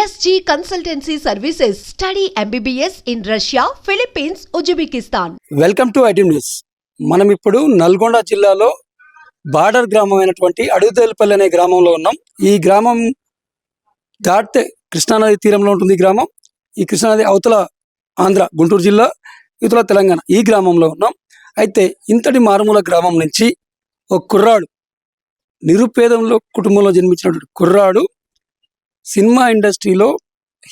SG Consultancy Services. Study MBBS in Russia, Philippines, Uzbekistan. Welcome to IT news. మనం ఇప్పుడు నల్గొండ జిల్లాలో border గ్రామం అయినటువంటి అడుగుతేలపల్లి అనే గ్రామంలో ఉన్నాం. ఈ గ్రామం దాటితే కృష్ణానది తీరంలో ఉంటుంది. ఈ గ్రామం ఈ కృష్ణానది అవతల ఆంధ్ర గుంటూరు జిల్లా, ఇవతల తెలంగాణ. ఈ గ్రామంలో ఉన్నాం. అయితే ఇంతటి మారుమూల గ్రామం నుంచి ఒక కుర్రాడు, నిరుపేదంలో కుటుంబంలో జన్మించినటువంటి కుర్రాడు సినిమా ఇండస్ట్రీలో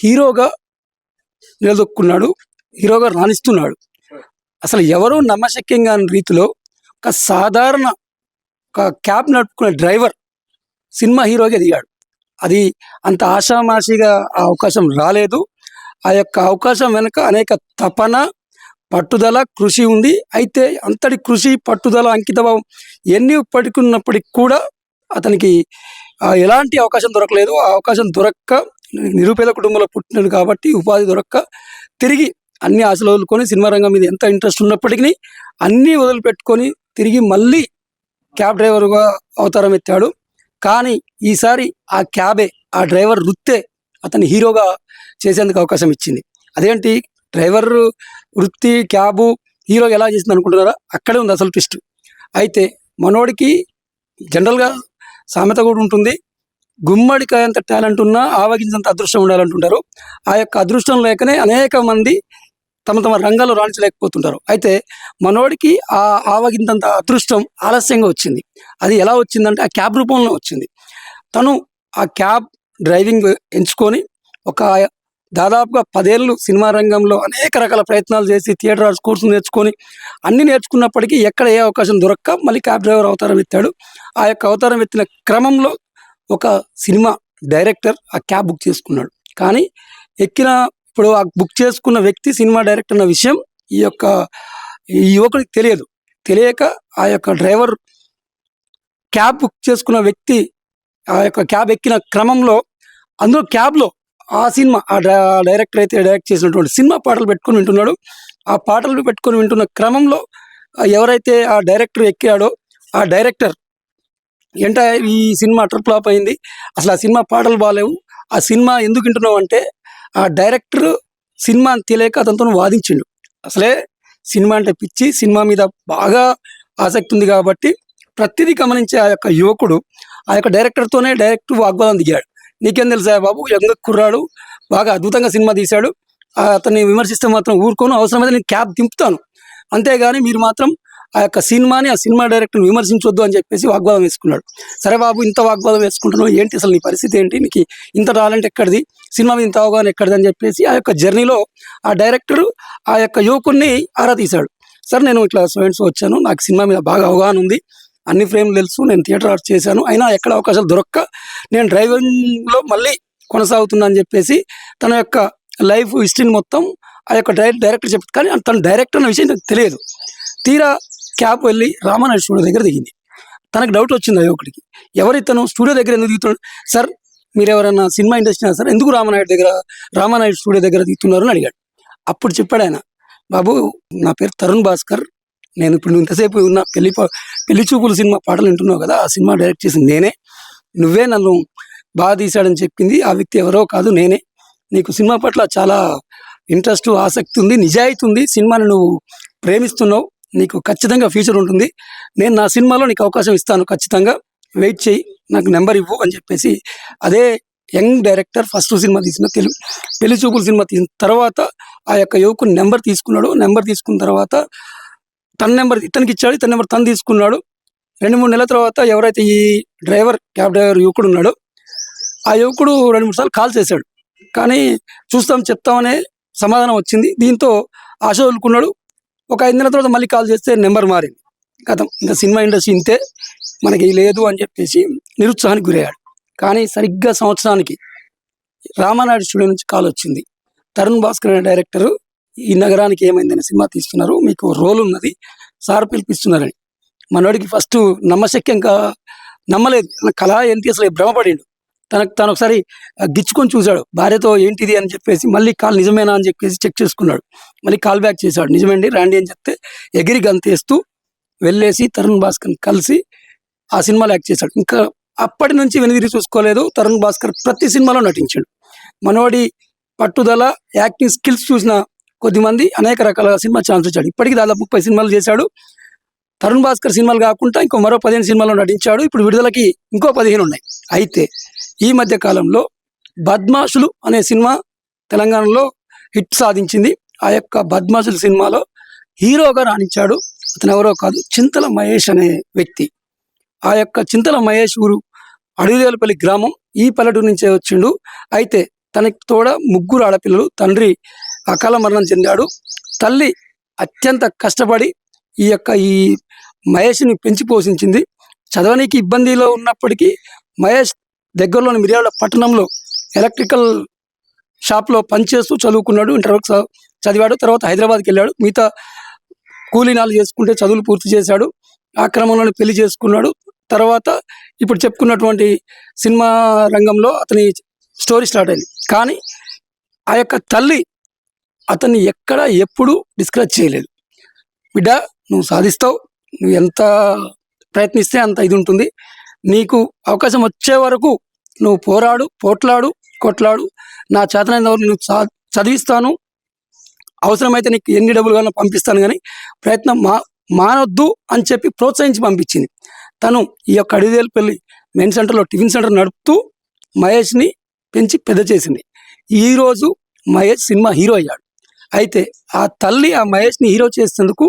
హీరోగా నిలదొక్కున్నాడు, హీరోగా రాణిస్తున్నాడు. అసలు ఎవరూ నమ్మశక్యం కాని రీతిలో ఒక సాధారణ క్యాబ్ నడుపుకునే డ్రైవర్ సినిమా హీరోగా ఎదిగాడు. అది అంత ఆషామాషిగా ఆ అవకాశం రాలేదు. ఆ యొక్క అవకాశం వెనుక అనేక తపన, పట్టుదల, కృషి ఉంది. అయితే అంతటి కృషి, పట్టుదల, అంకితభావం ఎన్ని పడుకున్నప్పటికి కూడా అతనికి ఎలాంటి అవకాశం దొరకలేదు. ఆ అవకాశం దొరక్క, నిరుపేద కుటుంబంలో పుట్టినాడు కాబట్టి ఉపాధి దొరక్క తిరిగి అన్ని ఆశలు వదులుకొని సినిమా రంగం మీద ఎంత ఇంట్రెస్ట్ ఉన్నప్పటికీ అన్నీ వదిలిపెట్టుకొని తిరిగి మళ్ళీ క్యాబ్ డ్రైవర్గా అవతారం ఎత్తాడు. కానీ ఈసారి ఆ క్యాబే, ఆ డ్రైవర్ వృత్తే అతని హీరోగా చేసేందుకు అవకాశం ఇచ్చింది. అదేంటి, డ్రైవర్ వృత్తి క్యాబు హీరో ఎలా చేసింది అనుకుంటున్నారా? అక్కడే ఉంది అసలు ట్విస్ట్. అయితే మనోడికి జనరల్గా సామెత కూడా ఉంటుంది, గుమ్మడికాయ అంత టాలెంట్ ఉన్నా ఆవగించంత అదృష్టం ఉండాలంటుంటారు. ఆ యొక్క అదృష్టం లేకనే అనేక మంది తమ తమ రంగాల్లో రాణించలేకపోతుంటారు. అయితే మనోడికి ఆ ఆవగింతంత అదృష్టం ఆలస్యంగా వచ్చింది. అది ఎలా వచ్చిందంటే ఆ క్యాబ్ రూపంలో వచ్చింది. తను ఆ క్యాబ్ డ్రైవింగ్ ఎంచుకొని ఒక దాదాపుగా 10 ఏళ్ళు సినిమా రంగంలో అనేక రకాల ప్రయత్నాలు చేసి థియేటర్ ఆర్ట్స్ కోర్సు నేర్చుకొని అన్ని నేర్చుకున్నప్పటికీ ఎక్కడ ఏ అవకాశం దొరక్క మళ్ళీ క్యాబ్ డ్రైవర్ అవతారం ఎత్తాడు. ఆ యొక్క అవతారం ఎత్తిన క్రమంలో ఒక సినిమా డైరెక్టర్ ఆ క్యాబ్ బుక్ చేసుకున్నాడు. కానీ ఇప్పుడు ఆ బుక్ చేసుకున్న వ్యక్తి సినిమా డైరెక్టర్ అన్న విషయం ఈ యువకుడికి తెలియక ఆ యొక్క డ్రైవర్ క్యాబ్ బుక్ చేసుకున్న వ్యక్తి ఆ యొక్క క్యాబ్ ఎక్కిన క్రమంలో అందులో క్యాబ్లో ఆ సినిమా డైరెక్టర్ అయితే డైరెక్ట్ చేసినటువంటి సినిమా పాటలు పెట్టుకొని వింటున్నాడు. ఆ పాటలు పెట్టుకొని వింటున్న క్రమంలో ఎవరైతే ఆ డైరెక్టర్ ఎక్కాడో ఆ డైరెక్టర్ ఈ సినిమా అటర్ ఫ్లాప్ అయింది, అసలు ఆ సినిమా పాటలు బాగాలేవు, ఆ సినిమా ఎందుకు వింటున్నావు అంటే ఆ డైరెక్టర్ సినిమా తెలియక అతనితో వాదించిండు. అసలే సినిమా అంటే పిచ్చి, సినిమా మీద బాగా ఆసక్తి ఉంది కాబట్టి ప్రతిదీ గమనించే ఆ యొక్క యువకుడు ఆ యొక్క డైరెక్టర్తోనే డైరెక్ట్ వాగ్వాదం దిగాడు. నీకేం తెలుసా బాబు, యంగ్ కుర్రాడు బాగా అద్భుతంగా సినిమా తీశాడు, అతన్ని విమర్శిస్తే మాత్రం ఊరుకోను, అవసరమైతే నేను క్యాబ్ దింపుతాను, అంతేగాని మీరు మాత్రం ఆ యొక్క సినిమాని, ఆ సినిమా డైరెక్టర్ని విమర్శించొద్దు అని చెప్పేసి వాగ్వాదం వేసుకున్నాడు. సరే బాబు, ఇంత వాగ్వాదం వేసుకుంటున్నావు ఏంటి, అసలు నీ పరిస్థితి ఏంటి, నీకు ఇంత టాలెంట్ ఎక్కడిది, సినిమా మీద ఇంత అవగాహన ఎక్కడిది అని చెప్పేసి ఆ యొక్క జర్నీలో ఆ డైరెక్టర్ ఆ యొక్క యువకుడిని ఆరా తీశాడు. సరే, నేను ఇట్లా స్టూడెంట్స్ వచ్చాను, నాకు సినిమా మీద బాగా అవగాహన ఉంది, అన్ని ఫ్రేమ్లు తెలుసు, నేను థియేటర్ ఆర్ట్స్ చేశాను, అయినా ఎక్కడ అవకాశాలు దొరక్క నేను డ్రైవింగ్లో మళ్ళీ కొనసాగుతున్నా అని చెప్పేసి తన యొక్క లైఫ్ హిస్టరీని మొత్తం ఆ యొక్క డైరెక్టర్ చెప్తాను. కానీ తన డైరెక్టర్ అన్న విషయం నాకు తెలియదు. తీరా క్యాబ్ వెళ్ళి రామానాయుడు స్టూడియో దగ్గర దిగింది. తనకు డౌట్ వచ్చింది ఆ యువకుడికి, ఎవరితను స్టూడియో దగ్గర ఎందుకు దిగుతున్నాడు, సార్ మీరు ఎవరైనా సినిమా ఇండస్ట్రీ సార్, ఎందుకు రామానాయుడు స్టూడియో దగ్గర దిగుతున్నారు అని అడిగాడు. అప్పుడు చెప్పాడు ఆయన, బాబు నా పేరు తరుణ్ భాస్కర్, నేను ఇప్పుడు ఇంతసేపు ఉన్న పెళ్లి చూపులు సినిమా పాటలు వింటున్నావు కదా, ఆ సినిమా డైరెక్ట్ చేసింది నేనే, నువ్వే నన్ను బాగా తీశాడని చెప్పింది ఆ వ్యక్తి ఎవరో కాదు నేనే, నీకు సినిమా పట్ల చాలా ఇంట్రెస్ట్, ఆసక్తి ఉంది, నిజాయితీ ఉంది, సినిమాని నువ్వు ప్రేమిస్తున్నావు, నీకు ఖచ్చితంగా ఫ్యూచర్ ఉంటుంది, నేను నా సినిమాలో నీకు అవకాశం ఇస్తాను, ఖచ్చితంగా వెయిట్ చేయి, నాకు నెంబర్ ఇవ్వు అని చెప్పేసి అదే యంగ్ డైరెక్టర్ ఫస్ట్ సినిమా తీసిన పెళ్లి చూపులు సినిమా తీసిన తర్వాత ఆ యొక్క యువకుని నెంబర్ తీసుకున్నాడు. నెంబర్ తీసుకున్న తర్వాత తన నెంబర్ ఇతనికి ఇచ్చాడు, ఇతని నెంబర్ తను తీసుకున్నాడు. 2-3 నెలల తర్వాత ఎవరైతే ఈ క్యాబ్ డ్రైవర్ యువకుడు ఉన్నాడో ఆ యువకుడు 2-3 సార్లు కాల్ చేశాడు. కానీ చూస్తాం చెప్తామనే సమాధానం వచ్చింది. దీంతో ఆశ వదులుకున్నాడు. ఒక 5 నెలల తర్వాత మళ్ళీ కాల్ చేస్తే నెంబర్ మారింది. కథం, ఇంకా సినిమా ఇండస్ట్రీ ఇంతే, మనకి లేదు అని చెప్పేసి నిరుత్సాహానికి గురయ్యాడు. కానీ సరిగ్గా సంవత్సరానికి రామానాయుడు స్టూడియో నుంచి కాల్ వచ్చింది, తరుణ్ భాస్కర్ అనే డైరెక్టరు ఈ నగరానికి ఏమైందని సినిమా తీస్తున్నారు, మీకు రోల్ ఉన్నది, సార్ పిలిపిస్తున్నారని. మనోడికి ఫస్ట్ నమ్మశక్యంగా నమ్మలేదు, కళ ఏంటి అసలు భ్రమపడిండు. తను ఒకసారి గిచ్చుకొని చూశాడు భార్యతో, ఏంటిది అని చెప్పేసి మళ్ళీ కాల్ నిజమేనా అని చెప్పేసి చెక్ చేసుకున్నాడు. మళ్ళీ కాల్ బ్యాక్ చేశాడు, నిజమేండి రండి అని చెప్తే ఎగిరి గంతేస్తూ వెళ్ళేసి తరుణ్ భాస్కర్ని కలిసి ఆ సినిమాలో యాక్ట్ చేశాడు. ఇంకా అప్పటి నుంచి వెనుదిరి చూసుకోలేదు. తరుణ్ భాస్కర్ ప్రతి సినిమాలో నటించాడు. మనోడి పట్టుదల, యాక్టింగ్ స్కిల్స్ చూసిన కొద్దిమంది అనేక రకాల సినిమా ఛాన్స్ వచ్చాడు. ఇప్పటికీ దాదాపు 30 సినిమాలు చేశాడు. తరుణ్ భాస్కర్ సినిమాలు కాకుండా ఇంకో మరో 15 సినిమాల్లో నటించాడు. ఇప్పుడు విడుదలకి ఇంకో 15 ఉన్నాయి. అయితే ఈ మధ్య కాలంలో బద్మాషులు అనే సినిమా తెలంగాణలో హిట్ సాధించింది. ఆ యొక్క బద్మాషులు సినిమాలో హీరోగా రాణించాడు. అతను ఎవరో కాదు, చింతల మహేష్ అనే వ్యక్తి. ఆ యొక్క చింతల మహేష్ ఊరు అడవిదేలపల్లి గ్రామం. ఈ పల్లెటూరు నుంచే వచ్చిండు. అయితే తనకి తోడ 3 ఆడపిల్లలు. తండ్రి అకాల మరణం చెందాడు. తల్లి అత్యంత కష్టపడి ఈ మహేష్ని పెంచి పోషించింది. చదవడానికి ఇబ్బందిలో ఉన్నప్పటికీ మహేష్ దగ్గరలోని మిర్యాల పట్టణంలో ఎలక్ట్రికల్ షాప్లో పనిచేస్తూ చదువుకున్నాడు. ఇంటర్ వరకు చదివాడు. తర్వాత హైదరాబాద్కి వెళ్ళాడు. మిగతా కూలీనాలు చేసుకుంటే చదువులు పూర్తి చేశాడు. ఆ క్రమంలోనే పెళ్లి చేసుకున్నాడు. తర్వాత ఇప్పుడు చెప్పుకున్నటువంటి సినిమా రంగంలో అతని స్టోరీ స్టార్ట్ అయింది. కానీ ఆ యొక్క తల్లి అతన్ని ఎక్కడ ఎప్పుడు డిస్కరేజ్ చేయలేదు. బిడ్డ, నువ్వు సాధిస్తావు, నువ్వు ఎంత ప్రయత్నిస్తే అంత ఇది ఉంటుంది, నీకు అవకాశం వచ్చే వరకు నువ్వు పోరాడు, కొట్లాడు, నా చేతనైన వరకు నువ్వు చదివిస్తాను, అవసరమైతే నీకు ఎన్ని డబ్బులు కావాలో పంపిస్తాను, కానీ ప్రయత్నం మానొద్దు అని చెప్పి ప్రోత్సహించి పంపించింది. తను ఈ యొక్క అడవిదేలపల్లి మెయిన్ సెంటర్లో టిఫిన్ సెంటర్ నడుపుతూ మహేష్ని పెంచి పెద్ద చేసింది. ఈరోజు మహేష్ సినిమా హీరో అయ్యాడు. అయితే ఆ తల్లి ఆ మహేష్ని హీరో చేసేందుకు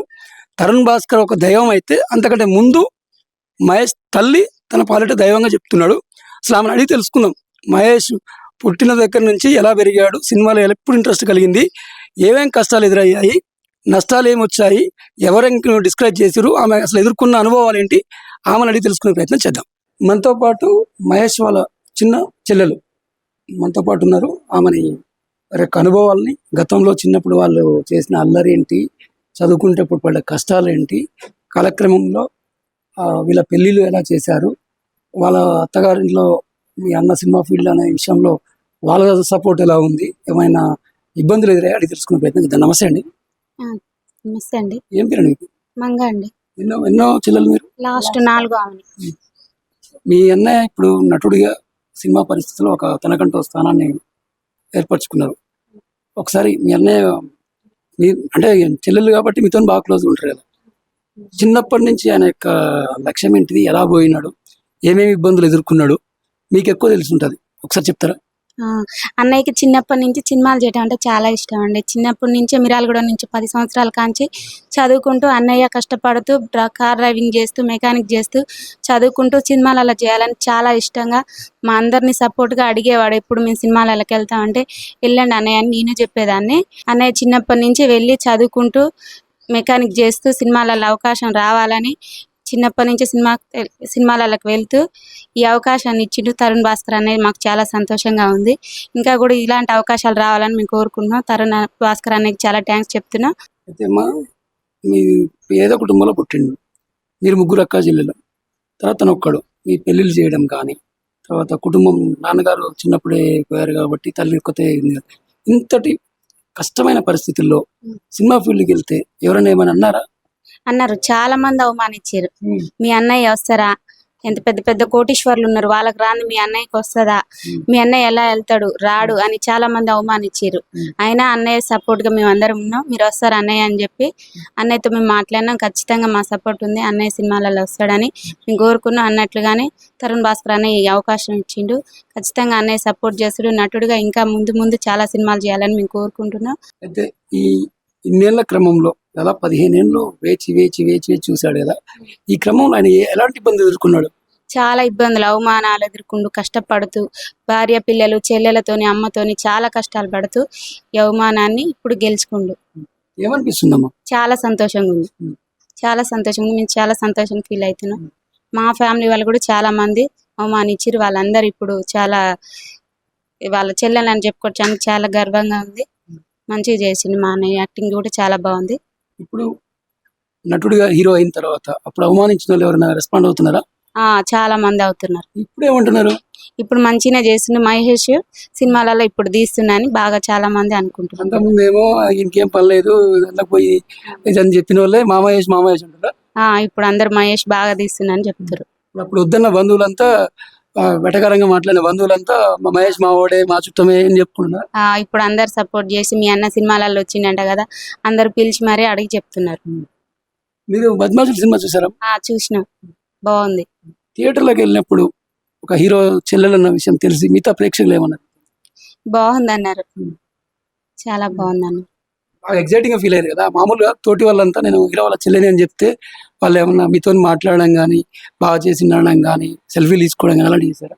తరుణ్ భాస్కర్ ఒక దైవం అయితే, అంతకంటే ముందు మహేష్ తల్లి తన పాలిట దైవంగా చెప్తున్నాడు. అసలు ఆమెను అడిగి తెలుసుకుందాం. మహేష్ పుట్టిన దగ్గర నుంచి ఎలా పెరిగాడు, సినిమాలో ఎప్పుడు ఇంట్రెస్ట్ కలిగింది, ఏమేం కష్టాలు ఎదురయ్యాయి, నష్టాలు ఏమొచ్చాయి, ఎవరెంక డిస్క్రైబ్ చేశారు, ఆమె అసలు ఎదుర్కొన్న అనుభవాలు ఏంటి, ఆమెను అడిగి తెలుసుకునే ప్రయత్నం చేద్దాం. మనతో పాటు మహేష్ వాళ్ళ చిన్న చెల్లెలు మనతో పాటు ఉన్నారు. ఆమెని వారి యొక్క అనుభవాల్ని, గతంలో చిన్నప్పుడు వాళ్ళు చేసిన అల్లరి ఏంటి, చదువుకుంటే ఇప్పుడు పడ్డ కష్టాలు ఏంటి, కాలక్రమంలో వీళ్ళ పెళ్ళిళ్ళు ఎలా చేశారు, వాళ్ళ అత్తగారింట్లో మీ అన్న సినిమా ఫీల్డ్ అనే విషయంలో వాళ్ళ సపోర్ట్ ఎలా ఉంది, ఏమైనా ఇబ్బందులు ఎదురయ్యా అడిగి తెలుసుకునే ప్రయత్నం చేద్దాం. నమస్తే అండి. నమస్తే అండి. ఏం పేరు మీకు? మంగా అండి. ఎన్నో చెల్లెలు మీరు? లాస్ట్ 4 ఆమె. మీ అన్నయ్య ఇప్పుడు నటుడిగా సినిమా పరిస్థితుల్లో ఒక తనకంటూ స్థానాన్ని ఏర్పరచుకున్నారు. ఒకసారి మీ అన్నయ్య అంటే చెల్లెలు కాబట్టి మీతో బాగా క్లోజ్గా ఉంటారు కదా, చిన్నప్పటి నుంచి ఆయన యొక్క లక్ష్యం ఏంటిది, ఎలా పోయినాడు, ఏమేమి ఇబ్బందులు ఎదుర్కొన్నాడు, మీకు ఎక్కువ తెలిసి ఉంటుంది, ఒకసారి చెప్తారా? అన్నయ్యకి చిన్నప్పటి నుంచి సినిమాలు చేయడం అంటే చాలా ఇష్టం అండి. చిన్నప్పటి నుంచే మిర్యాలగూడ నుంచి 10 సంవత్సరాల కాంచి చదువుకుంటూ అన్నయ్య కష్టపడుతూ కార్ డ్రైవింగ్ చేస్తూ మెకానిక్ చేస్తూ చదువుకుంటూ సినిమాలలో చేయాలని చాలా ఇష్టంగా మా అందరినీ సపోర్ట్గా అడిగేవాడు. ఎప్పుడు మేము సినిమాలకి వెళ్తామంటే వెళ్ళండి అన్నయ్య అని నేను చెప్పేదాన్ని. అన్నయ్య చిన్నప్పటి నుంచి వెళ్ళి చదువుకుంటూ మెకానిక్ చేస్తూ సినిమాలలో అవకాశం రావాలని చిన్నప్పటి నుంచి సినిమాలకు వెళ్తూ ఈ అవకాశాన్ని ఇచ్చిండు తరుణ్ భాస్కర్ అనేది మాకు చాలా సంతోషంగా ఉంది. ఇంకా కూడా ఇలాంటి అవకాశాలు రావాలని మేము కోరుకుంటున్నాం. తరుణ్ భాస్కర్ అనేది చాలా థ్యాంక్స్ చెప్తున్నాం. అయితే అమ్మా, మీ పేద కుటుంబంలో పుట్టిండు, మీరు 3 అక్క చెల్లెలు, తర్వాత తను ఒక్కడు, మీ పెళ్ళిళ్ళు చేయడం కానీ, తర్వాత కుటుంబం నాన్నగారు చిన్నప్పుడే పోయారు కాబట్టి తల్లి ఒక్కతే. ఇంతటి కష్టమైన పరిస్థితుల్లో సినిమా ఫీల్డ్కి వెళ్తే ఎవరైనా ఏమైనా అన్నారు. చాలా మంది అవమానించారు. మీ అన్నయ్య వస్తారా, ఎంత పెద్ద పెద్ద కోటీశ్వర్లు ఉన్నారు, వాళ్ళకి రాని మీ అన్నయ్యకి వస్తుందా, మీ అన్నయ్య ఎలా వెళ్తాడు, రాడు అని చాలా మంది అవమానించారు. అయినా అన్నయ్య సపోర్ట్ గా మేము అందరం ఉన్నాం. మీరు వస్తారు అన్నయ్య అని చెప్పి అన్నయ్యతో మేము మాట్లాడినాం. ఖచ్చితంగా మా సపోర్ట్ ఉంది, అన్నయ్య సినిమాలలో వస్తాడని మేము కోరుకున్నాం. అన్నట్లుగానే తరుణ్ భాస్కర్ అన్నయ్య ఈ అవకాశం ఇచ్చిండు. ఖచ్చితంగా అన్నయ్య సపోర్ట్ చేస్తాడు. నటుడుగా ఇంకా ముందు చాలా సినిమాలు చేయాలని మేము కోరుకుంటున్నాం. అయితే ఈ ఇన్నేళ్ల క్రమంలో అలా 15 ఏళ్ళు వేచి చూశాడు కదా, ఈ క్రమంలో ఆయన ఎలాంటి ఇబ్బంది ఎదుర్కొన్నాడు? చాలా ఇబ్బందులు, అవమానాలు ఎదుర్కొంటూ కష్టపడుతూ భార్య పిల్లలు చెల్లెలతోని అమ్మతోని చాలా కష్టాలు పడుతూ ఈ అవమానాన్ని ఇప్పుడు గెలుచుకుండు. ఏమనిపిస్తుందమ్మా? చాలా సంతోషంగా ఉంది, చాలా సంతోషంగా ఉంది. మేము చాలా సంతోషంగా ఫీల్ అవుతున్నాం. మా ఫ్యామిలీ వాళ్ళు కూడా చాలా మంది అవమానించారు. వాళ్ళందరూ ఇప్పుడు చాలా వాళ్ళ చెల్లెలని చెప్పుకోవడానికి చాలా గర్వంగా ఉంది. మంచిగా చేసింది మా అన్నయ్య. యాక్టింగ్ కూడా చాలా బాగుంది. ఇప్పుడు నటుడిగా హీరో అయిన తర్వాత అప్పుడు అవమానించిన వాళ్ళు ఎవరైనా రెస్పాండ్ అవుతున్నారా? చాలా మంది అవుతున్నారు. ఇప్పుడు ఏమంటున్నారు? ఇప్పుడు మంచిగా చేస్తుండే మహేష్ సినిమాలలో ఇప్పుడు తీస్తున్నా అని బాగా చాలా మంది అనుకుంటున్నారు. అంతకుముందు ఏమో ఇంకేం పర్లేదు పోయి అని చెప్పిన వాళ్ళే మామహేష్ అంటారా? ఇప్పుడు అందరు మహేష్ బాగా తీస్తున్నా అని చెప్తారు. అప్పుడు వద్దన్న బంధువులంతా వెటకారంగా మాట్లాడిన బంధువులంతా మా మహేష్ మా ఓడే మా చుట్టమే అని చెప్పుకున్నారు. ఇప్పుడు అందరు సపోర్ట్ చేసి మీ అన్న సినిమాలలో వచ్చిందంట కదా, అందరు పిలిచి మరీ అడిగి చెప్తున్నారు. మీరు బద్మాషులు సినిమా చూసారా? చూసినాం, బాగుంది. థియేటర్లోకి వెళ్ళినప్పుడు ఒక హీరో చెల్లెలన్న విషయం తెలిసి మిగతా ప్రేక్షకులు ఏమన్నారు? బాగుంది అన్నారు, చాలా బాగుంది అన్నారు. బాగా ఎగ్జైటింగ్ గా ఫీల్ అయ్యారు కదా. మామూలుగా తోటి వాళ్ళంతా నేను హీరో వాళ్ళ చెల్లెని అని చెప్తే వాళ్ళు ఏమన్నా మీతో మాట్లాడడం కానీ, బాగా చేసి నడడం కానీ, సెల్ఫీలు తీసుకోవడం కానీ అలాంటి చేశారు?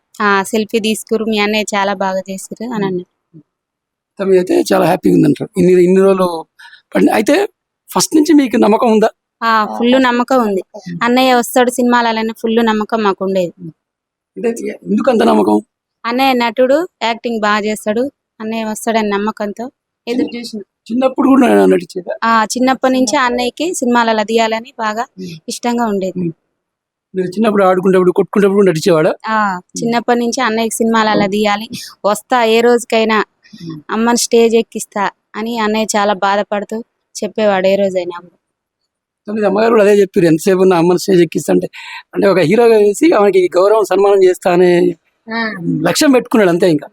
సెల్ఫీ తీసుకురు, మీ అన్నయ్య చాలా బాగా చేసారు అని అన్నారు. తమ అయితే చాలా హ్యాపీగా ఉందంటారు. ఇన్ని రోజులు అయితే ఫస్ట్ నుంచి మీకు నమ్మకం ఉందా? ఫుల్ నమ్మకం ఉంది, అన్నయ్య వస్తాడు సినిమాలనే ఫుల్ నమ్మకం మాకు ఉండేది. అంటే ఎందుకు అంత నమ్మకం? అన్నయ్య నటుడు, యాక్టింగ్ బాగా చేస్తాడు, అన్నయ్య వస్తాడని నమ్మకంతో ఎదురు చూసిన. చిన్నప్పుడు కూడా నటించేదా? చిన్నప్పటి నుంచి అన్నయ్యకి సినిమాలలో తీయాలని బాగా ఇష్టంగా ఉండేది. మీరు చిన్నప్పుడు ఆడుకునేటప్పుడు కొట్టుకునేటప్పుడు నటించేవాడా? చిన్నప్పటి నుంచి అన్నయ్యకి సినిమాలలో తీయాలి, వస్తా ఏ రోజుకైనా అమ్మని స్టేజ్ ఎక్కిస్తా అని అన్నయ్య చాలా బాధపడుతూ చెప్పేవాడు ఏ రోజైనా. అమ్మగారు కూడా అదే చెప్పారు, ఎంతసేపు ఉన్న అమ్మని స్టేజ్ ఎక్కిస్తా అంటే ఒక హీరోగా వేసి ఆమెకి గౌరవం సన్మానం చేస్తా అనే లక్ష్యం పెట్టుకున్నాడు అంతే. ఇంకా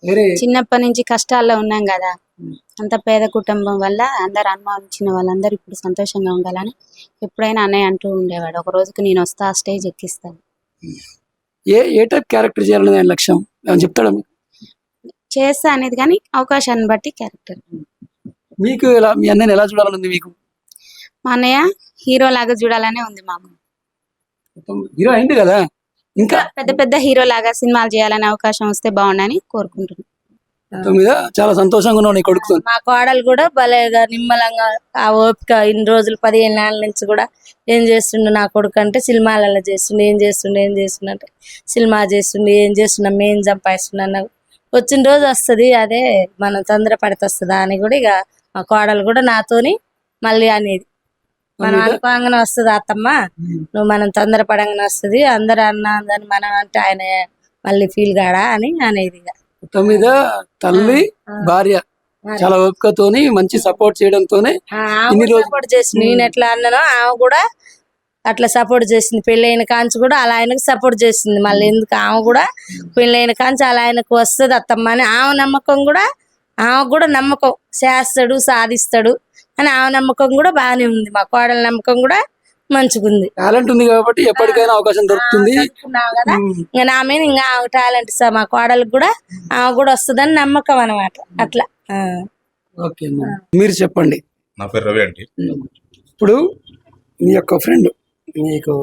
వేరే చిన్నప్పటి నుంచి కష్టాల్లో ఉన్నాం కదా, అంత పేద కుటుంబం వల్ల అందరు అనుభవించిన వాళ్ళందరూ ఇప్పుడు సంతోషంగా ఉండాలని ఎప్పుడైనా అన్నయ్య అంటూ ఉండేవాడు, ఒక రోజుకి నేను వస్తా స్టేజ్ ఎక్కిస్తాను. ఏ టైప్ క్యారెక్టర్ చేయాలనే లక్ష్యం చెప్తాడా? చేస్తా అనేది కానీ అవకాశాన్ని బట్టి క్యారెక్టర్. మీకు ఎలా, మీ అన్నయ్యని ఎలా చూడాలని మీకు? మా అన్నయ్య హీరో లాగా చూడాలనే ఉంది మాకు. హీరో అయింది కదా, ఇంకా పెద్ద పెద్ద హీరో లాగా సినిమాలు చేయాలనే అవకాశం వస్తే బాగుండని కోరుకుంటున్నాను. మీద చాలా సంతోషంగా ఉన్నావు నీ కొడుకుతో. మా కోడలు కూడా భలేగా నిమ్మలంగా ఆ ఓపిక ఇన్ని రోజులు 15 ఏళ్ళ నుంచి కూడా ఏం చేస్తుండే నా కొడుకు అంటే సినిమాలలో చేస్తుండే, ఏం చేస్తుండే అంటే సినిమా చేస్తుండే, ఏం చేస్తున్నా మేము సంపాదిస్తున్నా, వచ్చిన రోజు వస్తుంది అదే మనం తొందర పడితే వస్తుందా అని కూడా ఇక మా కోడలు కూడా నాతోని మళ్ళీ అనేది, మనం అనుకోగానే వస్తుంది అత్తమ్మ, నువ్వు మనం తొందర పడంగానే వస్తుంది, అందరు అన్నదని మనం అంటే ఆయన మళ్ళీ ఫీల్ కాడా అని అనేది. ఇక మీద తల్లి భార్య చాలా ఓపికతోని మంచి సపోర్ట్ చేయడంతోనే సపోర్ట్ చేసింది. నేను ఎట్లా అన్నానో ఆమె కూడా అట్లా సపోర్ట్ చేసింది. పెళ్ళైన కాంచి కూడా అలా ఆయనకు సపోర్ట్ చేసింది. మళ్ళీ ఎందుకు ఆమె కూడా పెళ్ళైన కాంచి అలా ఆయనకు వస్తుంది అత్తమ్మ అని ఆమె నమ్మకం కూడా, ఆమె కూడా నమ్మకం చేస్తాడు సాధిస్తాడు అని ఆమె నమ్మకం కూడా బాగానే ఉంది. మా కోడల నమ్మకం కూడా మంచిగా ఉంది. టాలెంట్ ఉంది కాబట్టి ఎప్పటికైనా అవకాశం దొరుకుతుంది కదా. ఇంకా నా మీద ఇంకా ఆమె టాలెంట్ సార్ మా కోడలకు కూడా ఆమె కూడా వస్తుందని నమ్మకం అనమాట. అట్లా. ఓకే, మీరు చెప్పండి. నా పేరు రవి అండి. ఇప్పుడు మీ యొక్క ఫ్రెండ్, మీకు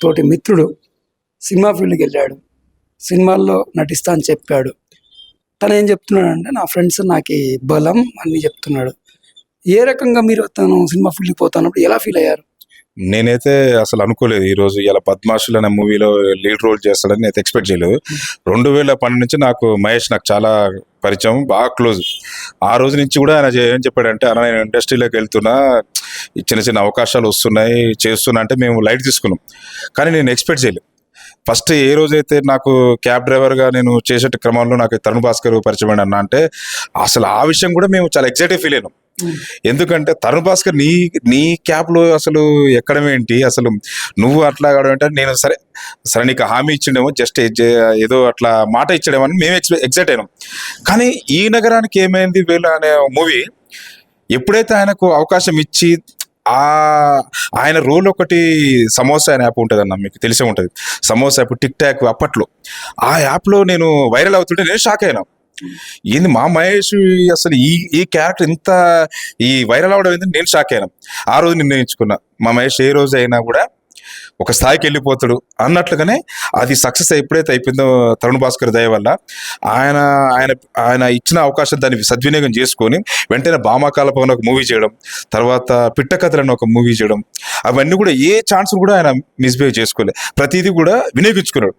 తోటి మిత్రుడు సినిమా ఫీల్డ్కి వెళ్ళాడు, సినిమాల్లో నటిస్తా అని చెప్పాడు. తను ఏం చెప్తున్నాడు అంటే నా ఫ్రెండ్స్ నాకు బలం అన్ని చెప్తున్నాడు. ఏ రకంగా మీరు తను సినిమా ఫీల్డ్కి పోతున్నప్పుడు ఎలా ఫీల్ అయ్యారు? నేనైతే అసలు అనుకోలేదు ఈరోజు ఇలా బద్మాషులు అనే మూవీలో లీడ్ రోల్ చేస్తాడని నేను ఎక్స్పెక్ట్ చేయలేదు. 2012 నుంచి నాకు మహేష్ నాకు చాలా పరిచయం, బాగా క్లోజ్. ఆ రోజు నుంచి కూడా ఆయన ఏం చెప్పాడంటే, అన్న నేను ఇండస్ట్రీలోకి వెళ్తున్నా, చిన్న చిన్న అవకాశాలు వస్తున్నాయి చేస్తున్నా అంటే మేము లైట్ తీసుకున్నాం. కానీ నేను ఎక్స్పెక్ట్ చేయలేదు. ఫస్ట్ ఏ రోజైతే నాకు క్యాబ్ డ్రైవర్గా నేను చేసే క్రమంలో నాకు తరుణ్ భాస్కర్ పరిచయం అన్న అంటే అసలు ఆ విషయం కూడా మేము చాలా ఎక్సైటెడ్ ఫీల్ అయినాం. ఎందుకంటే తరుణ్ భాస్కర్ నీ క్యాబ్లో అసలు ఎక్కడం ఏంటి, అసలు నువ్వు అట్లా కావడం ఏంటంటే నేను సరే నీకు హామీ ఇచ్చిండేమో, జస్ట్ ఏదో అట్లా మాట ఇచ్చాడేమో అని మేము ఎక్సైట్ అయినాం. కానీ ఈ నగరానికి ఏమైంది వీళ్ళు అనే మూవీ ఎప్పుడైతే ఆయనకు అవకాశం ఇచ్చి ఆయన రోల్ ఒకటి సమోసా అనే యాప్ ఉంటుంది అన్న, మీకు తెలిసే ఉంటుంది. సమోసా యాప్, టిక్ టాక్ అప్పట్లో ఆ యాప్లో నేను వైరల్ అవుతుంటే నేను షాక్ అయినా. ఏంది మా మహేష్ అసలు ఈ క్యారెక్టర్ ఇంత ఈ వైరల్ అవడం ఏంటంటే నేను షాక్ అయినా. ఆ రోజు నిర్ణయించుకున్నా, మా మహేష్ ఏ రోజు అయినా కూడా ఒక స్థాయికి వెళ్ళిపోతాడు అన్నట్లుగానే అది సక్సెస్ ఎప్పుడైతే అయిపోయిందో తరుణ్ భాస్కర్ దయ వల్ల ఆయన ఇచ్చిన అవకాశం దాన్ని సద్వినియోగం చేసుకొని వెంటనే భామాకాలపవన్ ఒక మూవీ చేయడం, తర్వాత పిట్టకథలను ఒక మూవీ చేయడం, అవన్నీ కూడా ఏ ఛాన్స్ కూడా ఆయన మిస్బిహేవ్ చేసుకోలేదు, ప్రతిదీ కూడా వినియోగించుకున్నాడు.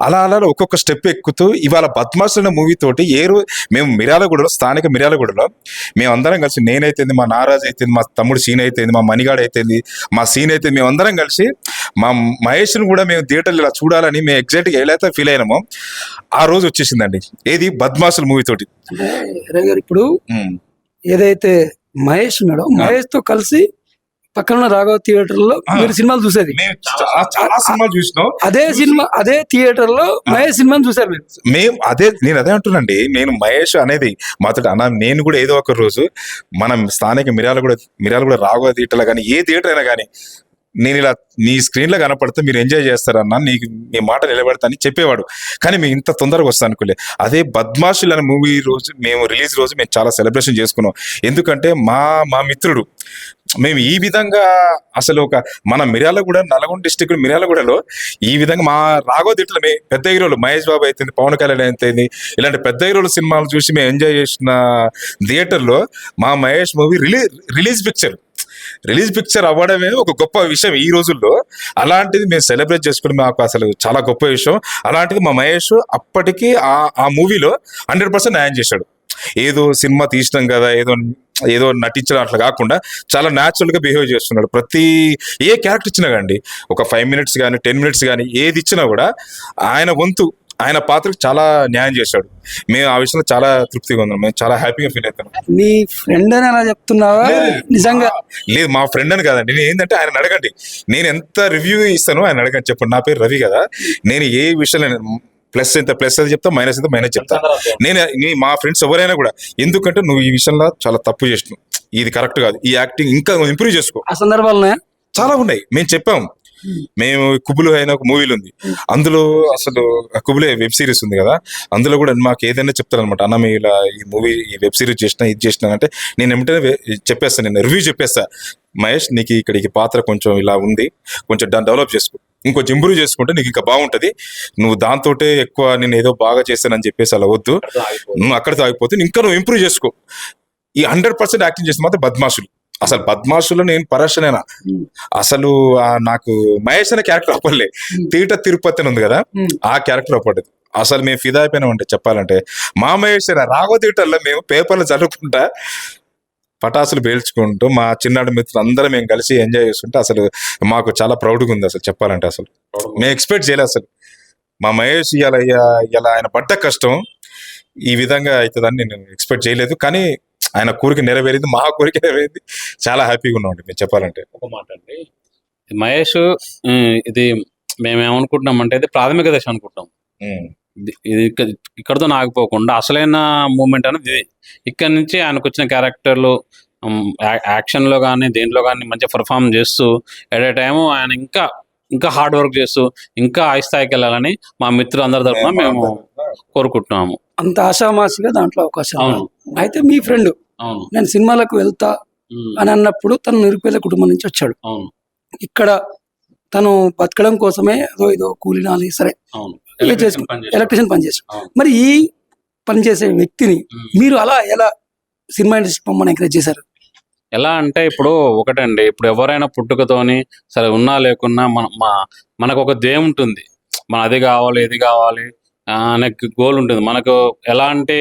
అలా ఒక్కొక్క స్టెప్ ఎక్కుతూ ఇవాళ బద్మాషులు అనే మూవీ తోటి మేము మిర్యాలగూడలో, స్థానిక మిర్యాలగూడలో మేమందరం కలిసి, నేనైతేంది, మా నారాజ్ అయితేంది, మా తమ్ముడు సీన్ అయితేంది, మా మణిగాడు అయితేంది, మా సీన్ అయితే మేమందరం కలిసి మా మహేష్ను కూడా మేము థియేటర్లో ఇలా చూడాలని మేము ఎగ్జాక్ట్గా ఎలా ఫీల్ అయినామో ఆ రోజు వచ్చేసిందండి. ఏది బద్మాషుల మూవీ తోటి. ఇప్పుడు ఏదైతే మహేష్ ఉన్నాడో, మహేష్ తో కలిసి పక్కన ఉన్న రాఘవ థియేటర్ లో మీరు సినిమాలు చూసేది. మేము చాలా సినిమాలు చూసినాం. అదే థియేటర్ లో మహేష్ సినిమాని చూసారు మీరు. నేను అదే అంటున్నాండి. నేను మహేష్ అనేది మాతో అన్న, నేను కూడా ఏదో ఒక రోజు మనం స్థానిక మిర్యాలగూడ రాఘవ థియేటర్లో కానీ ఏ థియేటర్ అయినా కానీ నేను ఇలా నీ స్క్రీన్ లో కనపడితే మీరు ఎంజాయ్ చేస్తారన్నా, నీకు నీ మాట నిలబెడతా అని చెప్పేవాడు. కానీ మేము ఇంత తొందరగా వస్తాను అనుకోలే. అదే బద్మాషులు అనే మూవీ రోజు మేము రిలీజ్ రోజు మేము చాలా సెలబ్రేషన్ చేసుకున్నాం. ఎందుకంటే మా మిత్రుడు మేము ఈ విధంగా అసలు మన నల్గొండ డిస్టిక్ మిర్యాలగూడలో ఈ విధంగా మా రాఘవ థియేటర్లో పెద్ద హీరోలు మహేష్ బాబు అయితే, పవన్ కళ్యాణ్ అయితే, ఇలాంటి పెద్ద హీరోల సినిమాలు చూసి మేము ఎంజాయ్ చేసిన థియేటర్లో మా మహేష్ మూవీ రిలీజ్ పిక్చర్ అవ్వడమే ఒక గొప్ప విషయం ఈ రోజుల్లో. అలాంటిది మేము సెలబ్రేట్ చేసుకుని మాకు అసలు చాలా గొప్ప విషయం. అలాంటిది మా మహేష్ అప్పటికి ఆ మూవీలో 100% న్యాయం చేశాడు. ఏదో సినిమా తీసినాం కదా, ఏదో నటించడం అట్లా కాకుండా చాలా న్యాచురల్ గా బిహేవ్ చేస్తున్నాడు. ఏ క్యారెక్టర్ ఇచ్చినా కానీ, ఒక 5 minutes కానీ 10 minutes కానీ ఏది ఇచ్చినా కూడా ఆయన పాత్రకు చాలా న్యాయం చేశాడు. మేము ఆ విషయంలో చాలా తృప్తిగా ఉన్నాం. మేము చాలా హ్యాపీగా ఫీల్ అవుతాం. మీ ఫ్రెండ్ అని అలా చెప్తున్నావా? నిజంగా లేదు, మా ఫ్రెండ్ అని కాదండి. నేను ఏంటంటే ఆయన అడగండి, నేను ఎంత రివ్యూ ఇస్తానో ఆయన అడగండి. చెప్పండి, నా పేరు రవి కదా, నేను ఏ విషయంలో ప్లస్ అది చెప్తా, మైనస్ చెప్తా. మా ఫ్రెండ్స్ ఎవరైనా కూడా, ఎందుకంటే నువ్వు ఈ విషయంలో చాలా తప్పు చేసినావు, ఇది కరెక్ట్ కాదు, ఈ యాక్టింగ్ ఇంకా ఇంప్రూవ్ చేసుకో. ఆ సందర్భాలనే చాలా ఉన్నాయి. మేము చెప్పాము. మేము కుబులు అయిన ఒక మూవీలు ఉంది, అందులో అసలు కుబులే వెబ్ సిరీస్ ఉంది కదా, అందులో కూడా మాకు ఏదైనా చెప్తారనమాట. అన్న మీ ఇలా ఈ మూవీ ఈ వెబ్ సిరీస్ చేసినా ఇది చేసినా అంటే నేను ఏమిటనే చెప్పేస్తాను, నేను రివ్యూ చెప్పేస్తా. మహేష్, నీకు ఇక్కడికి పాత్ర కొంచెం ఇలా ఉంది, కొంచెం దాన్ని డెవలప్ చేసుకో, ఇంకొంచెం ఇంప్రూవ్ చేసుకుంటే నీకు ఇంకా బాగుంటది. నువ్వు దాంతో ఎక్కువ నేను ఏదో బాగా చేస్తానని చెప్పేసి అలా వద్దు, నువ్వు అక్కడితో ఆగిపోతే ఇంకా నువ్వు ఇంప్రూవ్ చేసుకో. ఈ 100% యాక్టింగ్ చేస్తే మాత్రం బద్మాషులు. అసలు బద్మాషులో నేను పరశనేనా, అసలు నాకు మహేష్ అనే క్యారెక్టర్ అవ్వలే. తీట తిరుపతి అని ఉంది కదా, ఆ క్యారెక్టర్ అవ్వలేదు. అసలు మేము ఫిదా అయిపోయినా ఉంటే చెప్పాలంటే. మా మహేష్ రాఘవ థియేటర్లో మేము పేపర్లు చదువుకుంటా, పటాసులు పేల్చుకుంటూ, మా చిన్నాడు మిత్రులు అందరం మేము కలిసి ఎంజాయ్ చేస్తుంటే అసలు మాకు చాలా ప్రౌడ్గా ఉంది. అసలు చెప్పాలంటే అసలు మేము ఎక్స్పెక్ట్ చేయలేదు. అసలు మా మహేష్ ఇలా ఆయన పడ్డ కష్టం ఈ విధంగా అవుతుందని నేను ఎక్స్పెక్ట్ చేయలేదు. కానీ ఆయన కోరిక నెరవేరింది, మా కోరిక నెరవేరింది. చాలా హ్యాపీగా ఉన్నామండి మేము చెప్పాలంటే. ఒక మాట అండి, మహేష్ ఇది మేమేమనుకుంటున్నాం అంటే ఇది ప్రాథమిక దశ అనుకుంటాం. ఇది ఇక్కడతో ఆగిపోకుండా అసలైన మూమెంట్ అనేది ఇది. ఇక్కడ నుంచి ఆయనకు వచ్చిన క్యారెక్టర్లు యాక్షన్లో కానీ దేంట్లో కానీ మంచిగా పర్ఫామ్ చేస్తూ ఎట్ ఏ టైము ఆయన ఇంకా హార్డ్ వర్క్ చేస్తూ ఇంకా హై స్థాయికి వెళ్ళాలని మా మిత్రులు అందరి తరఫున మేము కోరుకుంటున్నాము. అంత ఆశామాసిగా దాంట్లో అవకాశం. అయితే మీ ఫ్రెండ్ నేను సినిమాలకు వెళ్తా అని అన్నప్పుడు తను నిరుపేద కుటుంబం నుంచి వచ్చాడు. ఇక్కడ తను బతకడం కోసమే ఏదో కూలినాలి, సరే ఎలక్ట్రీషియన్ పనిచేసాడు. మరి ఈ పనిచేసే వ్యక్తిని మీరు ఎలా సినిమా ఇండస్ట్రీ పొమ్మని ఎంకరేజ్ చేశారు? ఎలా అంటే ఇప్పుడు ఒకటండి, ఇప్పుడు ఎవరైనా పుట్టుకతోని సరే ఉన్నా లేకున్నా మనకు ఒక ధ్యేయం ఉంటుంది, మన అది కావాలి ఇది కావాలి అనే గోల్ ఉంటుంది. మనకు ఎలాంటి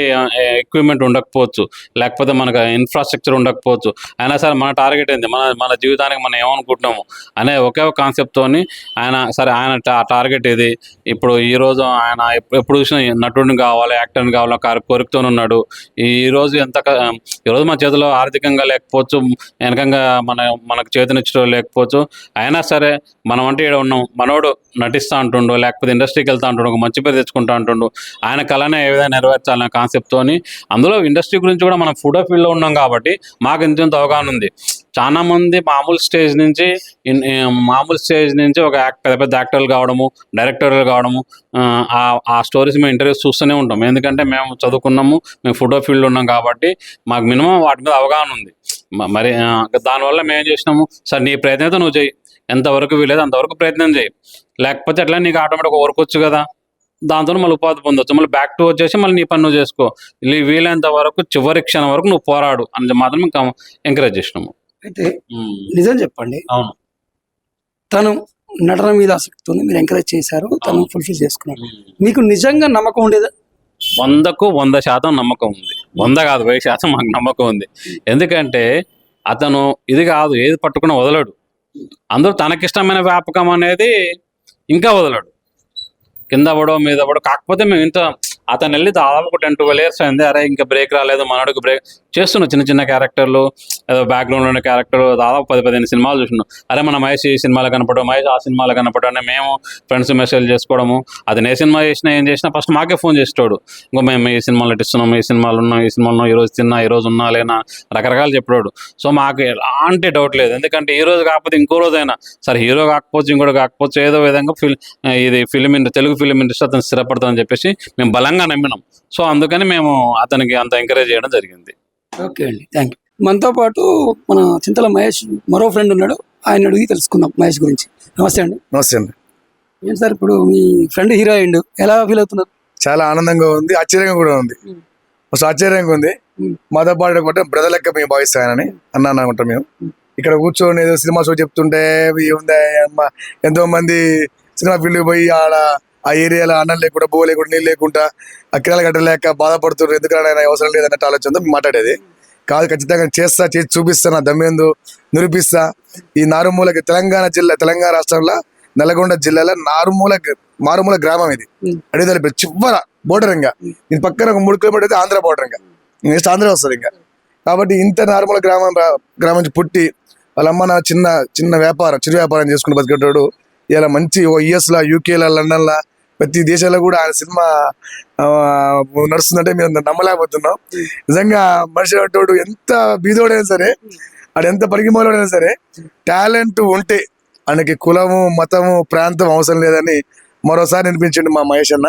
ఎక్విప్మెంట్ ఉండకపోవచ్చు, లేకపోతే మనకు ఇన్ఫ్రాస్ట్రక్చర్ ఉండకపోవచ్చు, అయినా సరే మన టార్గెట్ ఏంది, మన జీవితానికి మనం ఏమనుకుంటున్నాము అనే ఒకే ఒక కాన్సెప్ట్తోని ఆయన టార్గెట్ ఇది. ఇప్పుడు ఈరోజు ఆయన ఎప్పుడు చూసినా నటుడిని కావాలి, యాక్టర్ని కావాలి కోరికతో ఉన్నాడు. ఈరోజు మన చేతిలో ఆర్థికంగా లేకపోవచ్చు, వెనకంగా మనకు చేతినిచ్చడం లేకపోవచ్చు, అయినా సరే మనం అంటే ఇక్కడ ఉన్నాం, మనోడు నటిస్తూ అంటుండో లేకపోతే ఇండస్ట్రీకి వెళ్తా అంటుండో, ఒక మంచి పేరు తెచ్చుకుంటా అంటుండు, ఆయన కళనే ఏ విధంగా నెరవేర్చాలనే కాన్సెప్ట్తోని. అందులో ఇండస్ట్రీ గురించి కూడా మనం ఫోటో ఫీల్డ్లో ఉన్నాం కాబట్టి మాకు ఇంత అవగాహన ఉంది. చాలా మంది మామూలు స్టేజ్ నుంచి ఒక పెద్ద పెద్ద యాక్టర్లు కావడము, డైరెక్టర్లు కావడము, ఆ స్టోరీస్ మేము ఇంటర్వ్యూస్ చూస్తూనే ఉంటాం. ఎందుకంటే మేము చదువుకున్నాము, మేము ఫోటో ఫీల్డ్లో ఉన్నాం కాబట్టి మాకు మినిమం వాటి మీద అవగాహన ఉంది. మరి దానివల్ల మేము ఏం చేసినాము, సార్ నీ ప్రయత్నంతో నువ్వు చేయి, ఎంతవరకు వీలేదు అంతవరకు ప్రయత్నం చేయి, లేకపోతే అట్లా నీకు ఆటోమేటిక్గా వర్క్ వచ్చు కదా, దాంతో మళ్ళీ ఉపాధి పొందొచ్చు, మళ్ళీ బ్యాక్ టు వచ్చేసి మళ్ళీ నీ పని నువ్వు చేసుకో, వీలైనంత వరకు చివరి క్షణం వరకు నువ్వు పోరాడు అని మాత్రం ఎంకరేజ్ చేసినాము. అయితే నిజం చెప్పండి, అవును, తను నటన మీద ఆసక్తితో మీరు ఎంకరేజ్ చేశారు, తను ఫుల్ఫిల్ చేసుకున్నాడు. మీకు నిజంగా నమ్మకం ఉండేదా? 100కు 100% నమ్మకం ఉంది. 100 కాదు 1000% మాకు నమ్మకం ఉంది. ఎందుకంటే అతను ఇది కాదు ఏది పట్టుకున్నా వదలడు. అందరూ తనకిష్టమైన వ్యాపకం అనేది ఇంకా వదలడు, కింద పడో మీద పడో. కాకపోతే మేము ఇంత అతను వెళ్ళి దాదాపు ఒక 10-12 ఇయర్స్ అయింది. అరే ఇంకా బ్రేక్ రాలేదు, మనోడికి బ్రేక్ చేస్తున్నాడు. చిన్న చిన్న క్యారెక్టర్లు, ఏదో బ్యాక్గ్రౌండ్ ఉన్న క్యారెక్టర్, దాదాపు 10-15 సినిమాలు చూసినాం. అరే మన మహేష్ ఈ సినిమాలో కనపడడం, మహేష్ ఆ సినిమాలో కనపడడం అని మేము ఫ్రెండ్స్ మెసేజ్ చేసుకోవడము. అతను ఏ సినిమా చేసినా ఏం చేసినా ఫస్ట్ మాకే ఫోన్ చేసేవాడు. ఇంకో మేము ఈ సినిమాలో నటిస్తున్నాం, ఈ సినిమాలు ఉన్నాం, ఈ సినిమాలో ఈ రోజు తిన్నా, ఈ రోజు ఉన్నా లేనా, రకరకాలు చెప్పాడు. సో మాకు ఎలాంటి డౌట్ లేదు. ఎందుకంటే ఈ రోజు కాకపోతే ఇంకో రోజైనా సరే, హీరో కాకపోవచ్చు, ఇంకోటి కాకపోవచ్చు, ఏదో విధంగా ఇది తెలుగు ఫిలిం ఇండస్ట్రీ అతను స్థిరపడతామని చెప్పేసి మేము బలంగా నమ్మినాం. సో అందుకని మేము అతనికి అంత ఎంకరేజ్ చేయడం జరిగింది. ఓకే అండి, థ్యాంక్ యూ. మనతో పాటు మన చింతల మహేష్ మరో ఫ్రెండ్ ఉన్నాడు, ఆయన అడిగి తెలుసుకుందాం మహేష్ గురించి. నమస్తే అండి. నమస్తే అండి. ఏంటి సార్, ఇప్పుడు మీ ఫ్రెండ్ హీరో అయ్యిండు, ఎలా ఫీల్ అవుతున్నారు? చాలా ఆనందంగా ఉంది, ఆశ్చర్యంగా కూడా ఉంది. ఫస్ట్ ఆశ్చర్యంగా ఉంది. మాతో పాటు కూడా బ్రదర్ లెక్క మేము భావిస్తానని అన్నా అనుకుంటాం. మేము ఇక్కడ కూర్చొని ఏదో సినిమా షో చెప్తుంటే ఎంతో మంది సినిమా ఫీల్డ్ పోయి ఆడ ఆ ఏరియాలో అన్నం లేకుండా, బో లేకుండా, నీళ్ళు లేకుండా, ఆ కిరాలు కట్టలేక బాధపడుతున్నారు. ఎందుకంటే ఆయన అవసరం లేదన్నట్టు ఆలోచనతో మేము మాట్లాడేది కాదు. ఖచ్చితంగా చేసి చూపిస్తా, నా దమ్మేందు నిరూపిస్తా. ఈ మారుమూల రాష్ట్రంలో నల్గొండ జిల్లాలో మారుమూల గ్రామం ఇది. అడిగితే చివర బోర్డర్ ఇంకా దీని పక్కన ఒక 3 కిలోమీటర్ అయితే ఆంధ్ర బోర్డర్, ఇంకా నెక్స్ట్ ఆంధ్ర వస్తుంది ఇంకా. కాబట్టి ఇంత నార్మల్ గ్రామం నుంచి పుట్టి వాళ్ళ అమ్మ నా చిన్న చిరు వ్యాపారం చేసుకుని బతికేటోడు ఇలా మంచి యుఎస్లో, యూకేలో, లండన్లో, ప్రతి దేశాల్లో కూడా ఆయన సినిమా నడుస్తుందంటే మేము నమ్మలేకపోతున్నాం. నిజంగా మనిషి అంటోడు ఎంత బీదోడైనా సరే, ఆడు ఎంత పరిగిమోడైనా సరే, టాలెంట్ ఉంటే ఆయనకి కులము, మతము, ప్రాంతం అవసరం లేదని మరోసారి వినిపించండి మా మహేష్ అన్న.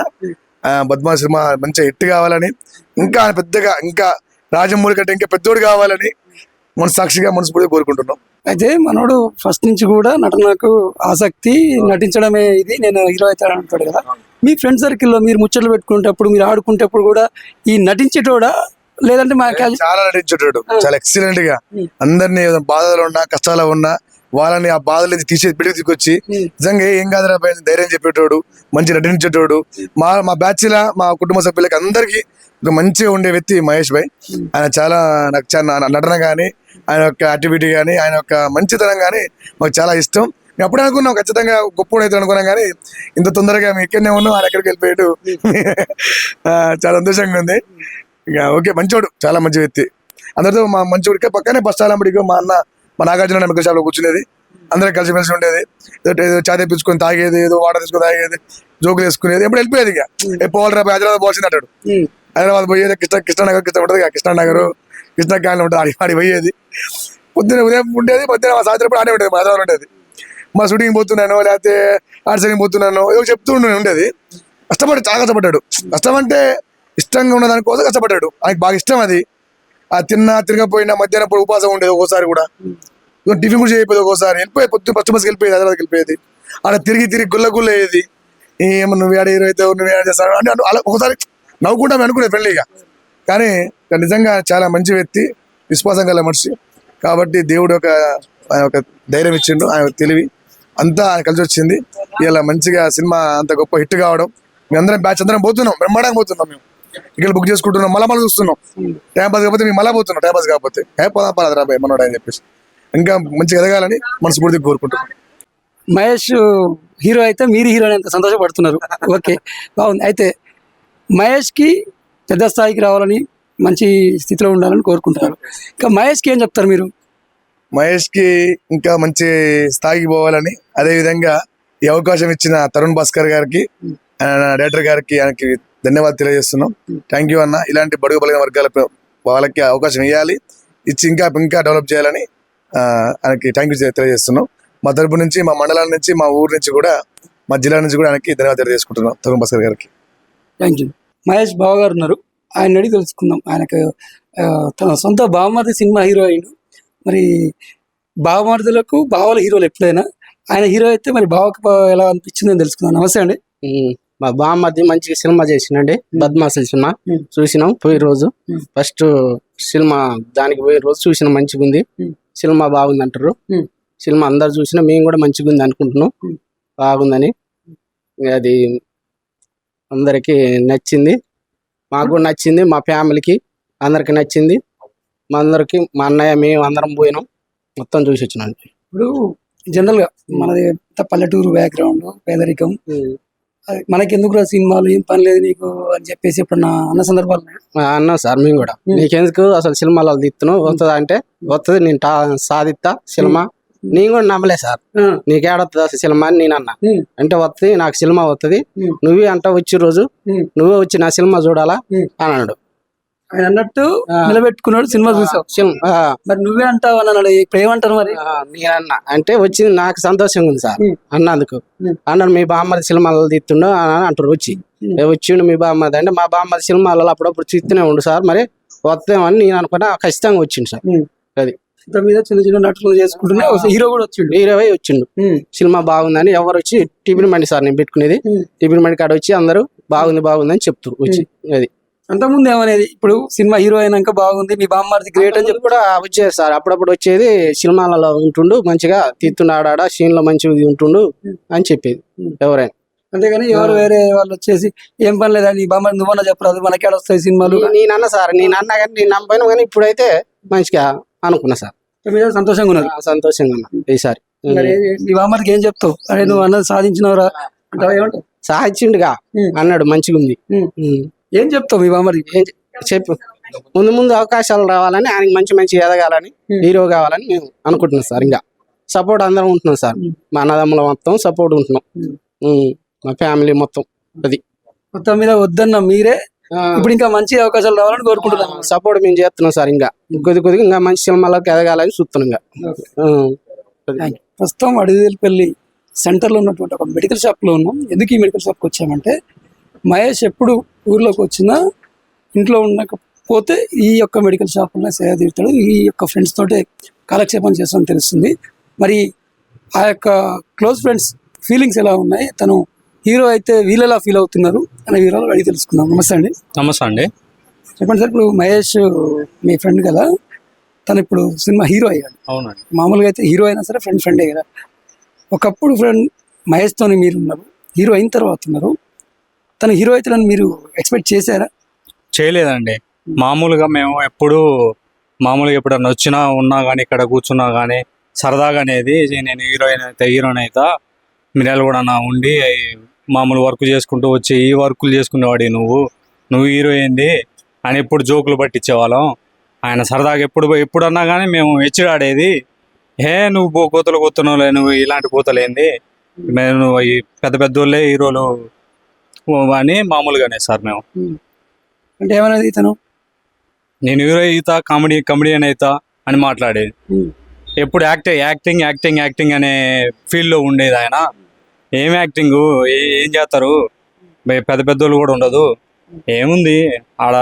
బద్మాష్ సినిమా మంచిగా హిట్ కావాలని, ఇంకా పెద్దగా, ఇంకా రాజమౌళి కంటే ఇంకా పెద్దోడు కావాలని సాక్షిగా మనస్ఫూర్తిగా కోరుకుంటున్నాం. అయితే మనోడు ఫస్ట్ నుంచి కూడా నటనకు ఆసక్తి, నటించడమే ఇది, నేను హీరో అవుతాను అంటాడు కదా. మీ ఫ్రెండ్ సర్కిల్లో మీరు ముచ్చట్లు పెట్టుకునేటప్పుడు, మీరు ఆడుకునేటప్పుడు కూడా ఈ నటించేటోడా లేదంటే చాలా నటించేటోడు, చాలా ఎక్సలెంట్ గా అందరినీ బాధలు ఉన్నా, కష్టాలు ఉన్నా వాళ్ళని ఆ బాధలు బిడికి తీసుకొచ్చి నిజంగా ఏం కాదురా ధైర్యం చెప్పేటోడు, మంచి నటించేటోడు. మా బ్యాచ్ లా, మా కుటుంబ సభ్యులకి అందరికీ ఒక మంచిగా ఉండే వ్యక్తి మహేష్ భాయ్. ఆయన నాకు నటన కానీ, ఆయన యొక్క యాక్టివిటీ కానీ, ఆయన యొక్క మంచితనం కానీ మాకు చాలా ఇష్టం. మేము అప్పుడే అనుకున్నాం ఖచ్చితంగా గొప్ప అయితే అనుకున్నాం, కానీ ఇంత తొందరగా మేము ఇక్కడనే ఉన్నాం, ఆయన ఎక్కడికి వెళ్ళిపోయాడు. చాలా సంతోషంగా ఉంది. ఇక ఓకే, మంచోడు, చాలా మంచి వ్యక్తి. అందరితో మా మంచి పక్కనే బస్ స్టాండ్ అప్పటికి మా నాగార్జున మెడికల్ షాప్లో కూర్చునేది, అందరం కలిసిమెలిసి ఉండేది. ఏదో చాయ్ తెప్పించుకొని తాగేది, ఏదో వాటర్ తీసుకొని తాగేది, జోకులు వేసుకునేది. ఎప్పుడు వెళ్ళిపోయేది. ఇక పోవాలరా హైదరాబాద్ పోవాల్సింది అంటాడు. హైదరాబాద్ పోయేది కృష్ణానగర్ ఉంటుంది, కృష్ణానగర్ కృష్ణా క్యాన్లో ఉంటుంది, ఆడి పోయేది. పొద్దున్న ఉదయం ఉండేది, పొద్దున్న సాయంత్రం ఆడే ఉండేది, మా హైదరాబాద్ ఉండేది. మా షూటింగ్ పోతున్నాను, లేకపోతే ఆర్ట్సైనింగ్ పోతున్నాను, ఏదో చెప్తూ ఉండేది. కష్టపడి చాలా కష్టపడ్డాడు. కష్టం అంటే ఇష్టంగా ఉన్న దానికోసం కష్టపడ్డాడు. ఆయనకు బాగా ఇష్టం అది. ఆ తిరగపోయినా మధ్యాహ్నం ఉపవాసం ఉండేది, ఒకసారి కూడా టిఫిన్ కూడా చేయకపోయేది, ఒకసారి వెళ్ళిపోయి పొద్దున్న ఫస్ట్ బస్కి వెళ్ళిపోయేది, హైదరాబాద్కి వెళ్ళిపోయేది. అలా తిరిగి గుల్ల అయ్యేది. ఏమో నువ్వు ఏడ హీరో అయితే, నువ్వు ఏడ చేస్తావు అంటే అలా ఒకసారి నవ్వుకుంటా అనుకునేది ఫ్రెండ్లీగా. కానీ నిజంగా చాలా మంచి వ్యక్తి, విశ్వాసం గల మనిషి. కాబట్టి దేవుడు ఆయన ఒక ధైర్యం ఇచ్చిండు, ఆయన తెలివి అంతా ఆయన కలిసి వచ్చింది. ఇలా మంచిగా సినిమా అంత గొప్ప హిట్ కావడం, మేము అందరం బ్యాచ్ అందరం పోతున్నాం, బ్రహ్మాండంగా పోతున్నాం. మేము ఇక్కడ బుక్ చేసుకుంటున్నాం, మళ్ళీ చూస్తున్నాం. టైం పాస్ కాకపోతే మేము మళ్ళీ పోతున్నాం, టైం పాస్ కాకపోతే పోదా రాబాయ్ మనోడు అని చెప్పేసి ఇంకా మంచిగా ఎదగాలని మనస్ఫూర్తిగా కోరుకుంటున్నాం. మహేష్ హీరో అయితే మీరు హీరో అని ఎంత సంతోషపడుతున్నారు. ఓకే, బాగుంది. అయితే మహేష్కి పెద్ద స్థాయికి రావాలని, మంచి స్థితిలో ఉండాలని కోరుకుంటున్నారు. ఇంకా మహేష్కి ఏం చెప్తారు మీరు? మహేష్కి ఇంకా మంచి స్థాయికి పోవాలని, అదేవిధంగా ఈ అవకాశం ఇచ్చిన తరుణ్ భాస్కర్ గారికి, డైరెక్టర్ గారికి, ఆయనకి ధన్యవాదాలు తెలియజేస్తున్నాం. థ్యాంక్ యూ అన్న. ఇలాంటి బడుగు బలైన వర్గాల వాళ్ళకి అవకాశం ఇవ్వాలి, ఇచ్చి ఇంకా డెవలప్ చేయాలని ఆయనకి థ్యాంక్ యూ తెలియజేస్తున్నాం. మా తరపు నుంచి, మా మండలం నుంచి, మా ఊరు నుంచి కూడా, మా జిల్లా నుంచి కూడా ఆయనకి ధన్యవాదాలు తెలియజేసుకుంటున్నాం, తరుణ్ భాస్కర్ గారికి. Thank you. మహేష్ బావ గారు ఉన్నారు, ఆయన అడిగి తెలుసుకుందాం. ఆయనకు తన సొంత బావమరిది సినిమా హీరో అయ్యిండు. మరి బావమరిదులకు బావల హీరోలు ఎప్పుడైనా, ఆయన హీరో అయితే మరి బావకు ఎలా అనిపించిందని తెలుసుకుందాం. నమస్తే అండి. మా బామ్మది మంచి సినిమా చేసిండండి, బద్మాసుల సినిమా చూసినాం. పోయి రోజు ఫస్ట్ సినిమా దానికి పోయే రోజు చూసినాం, మంచిగా ఉంది సినిమా, బాగుంది అంటారు. సినిమా అందరు చూసినా, మేము కూడా మంచిగా ఉంది అనుకుంటున్నాం, బాగుందని. అది అందరికి నచ్చింది, మాకు నచ్చింది, మా ఫ్యామిలీకి అందరికి నచ్చింది. మా అందరికి, మా అన్నయ్య, మేము అందరం పోయినాం, మొత్తం చూసి వచ్చినాం. ఇప్పుడు జనరల్గా మనది పల్లెటూరు బ్యాక్గ్రౌండ్, పేదరికం, మనకెందుకు రా సినిమాలు, ఏం పని లేదు నీకు అని చెప్పేసి ఎప్పుడన్నా అన్న సందర్భాలు ఉన్నాయా? అన్నాం సార్ మేము కూడా, నీకెందుకు అసలు సినిమాలో తీస్తున్నావు, వస్తుందా అంటే వస్తుంది, నేను సాధిస్తా సినిమా. నేను కూడా నమ్మలే సార్, నీకేడొస్తుంది అసలు సినిమా అని నేను అన్నా. అంటే వస్తుంది, నాకు సినిమా వస్తుంది, నువ్వే అంట వచ్చే రోజు నువ్వే వచ్చి నా సినిమా చూడాలా అని అన్నాడు. ఆయన అన్నట్టు నిలబెట్టుకున్నాడు, సినిమా చూసావు. మరి నువ్వే అంటావు అని అన్నాడు, ఇప్పుడు ఏమంటారు మరి? నేను అన్నా అంటే వచ్చింది నాకు సంతోషంగా ఉంది సార్ అన్నందుకు. అన్నాడు మీ బామ్మది సినిమాలు తీస్తుండో అని అంటారు. వచ్చిండు మీ బామ్మది అంటే, మా బామ్మది సినిమాలలో అప్పుడప్పుడు చూస్తూనే ఉండు సార్, మరి వస్తామని నేను అనుకున్నా. ఖచ్చితంగా వచ్చిండు సార్. అది మీద చిన్న చిన్న నటులు చేసుకుంటున్నా హీరో కూడా వచ్చిండు, హీరోవే వచ్చిండు. సినిమా బాగుందని ఎవరు వచ్చి టిఫిన్ మండి సార్ నేను పెట్టుకునేది, టిఫిన్ మండి కాడ వచ్చి అందరూ బాగుంది అని చెప్తారు వచ్చి. అది అంతకుముందు ఏమనేది, ఇప్పుడు సినిమా హీరో అయినాక బాగుంది మీ బామ్మది గ్రేట్ అని చెప్పి కూడా వచ్చేది సార్. అప్పుడప్పుడు వచ్చేది, సినిమాలలో ఉంటుండు మంచిగా తీస్తుండు, ఆడాడ సీన్ లో మంచిగా ఉంటుండు అని చెప్పేది ఎవరైనా. అంతేగాని ఎవరు వేరే వాళ్ళు వచ్చేసి ఏం పని లేదా నీ బామ్మ నువ్వన్నా చెప్పరాదు, మనకేడ వస్తాయి సినిమాలు. నేను అన్నా సార్, నేను అన్నా కానీ నేను నమ్మపోయినా కానీ ఇప్పుడైతే మంచిగా అనుకున్నా సార్. సంతోషంగా ఉన్నది, సంతోషంగా ఉన్నా ఈసారి. నీ బామ్మకి ఏం చెప్తావు? అరే నువ్వు అన్నది సాధించినవరా అంటే ఏమంటావు? సాధించిండుగా అన్నాడు, మంచిగా ఉంది. ఏం చెప్తావు మీ బామ్మకి? చెప్పు, ముందు అవకాశాలు రావాలని, ఆయనకి మంచి ఎదగాలని, హీరో కావాలని మేము అనుకుంటున్నాం సార్. ఇంకా సపోర్ట్ అందరం ఉంటున్నాం సార్, మా అన్నదమ్ముల మొత్తం సపోర్ట్ ఉంటున్నాం, మా ఫ్యామిలీ మొత్తం. అది మొత్తం మీద వద్దన్న మీరే ఇప్పుడు ఇంకా మంచి అవకాశాలు రావాలని కోరుకుంటున్నాం. సపోర్ట్ మేము చేస్తున్నాం సార్. ఇంకా కొద్దిగా ఇంకా మంచి సినిమాలకు ఎదగాలని చూస్తున్నాం. ప్రస్తుతం అడిదేలపల్లి సెంటర్లో ఉన్నటువంటి ఒక మెడికల్ షాప్లో ఉన్నాం. ఎందుకు ఈ మెడికల్ షాప్కి వచ్చామంటే, మహేష్ ఎప్పుడు ఊర్లోకి వచ్చినా ఇంట్లో ఉండకపోతే ఈ యొక్క మెడికల్ షాప్లో సేవ తీరుతాడు. ఈ యొక్క ఫ్రెండ్స్ తోటే కాలక్షేపం చేస్తామని తెలుస్తుంది. మరి ఆ యొక్క క్లోజ్ ఫ్రెండ్స్ ఫీలింగ్స్ ఎలా ఉన్నాయి, తను హీరో అయితే వీళ్ళు ఎలా ఫీల్ అవుతున్నారు అనే వివరాలు అడిగి తెలుసుకుందాం. నమస్తే అండి. నమస్తే అండి. చెప్పండి సార్, ఇప్పుడు మహేష్ మీ ఫ్రెండ్ కదా, తను ఇప్పుడు సినిమా హీరో అయ్యాడు. అవునండి. మామూలుగా అయితే హీరో అయినా సరే ఫ్రెండే కదా. ఒకప్పుడు ఫ్రెండ్ మహేష్తోని మీరు ఉన్నారు, హీరో అయిన తర్వాత ఉన్నారు. తను హీరో అయితే మీరు ఎక్స్పెక్ట్ చేశారా? చేయలేదండి. మామూలుగా మేము ఎప్పుడన్నా వచ్చినా ఉన్నా కానీ, ఇక్కడ కూర్చున్నా కానీ సరదాగా అనేది, నేను హీరోయిన్ అయితే మీరు కూడా నా ఉండి మామూలు వర్క్ చేసుకుంటూ వచ్చి ఈ వర్కులు చేసుకునేవాడి నువ్వు హీరో ఏంది అని ఎప్పుడు జోకులు పట్టించేవాళ్ళం. ఆయన సరదాగా ఎప్పుడన్నా కానీ మేము హెచ్చరాడేది, నువ్వు కోతలు కూతున్నావులే, నువ్వు ఇలాంటి కోతలేంది, మేము ఈ పెద్ద వాళ్ళే హీరోలు అని మామూలుగానే సార్. మేము అంటే ఏమనేది తను, నేను హీరో అవుతా, కామెడియన్ అవుతా అని మాట్లాడేది. ఎప్పుడు యాక్టింగ్ అనే ఫీల్డ్లో ఉండేది ఆయన. ఏం యాక్టింగ్, ఏం చేస్తారు, పెద్దోళ్ళు కూడా ఉండదు, ఏముంది ఆడ,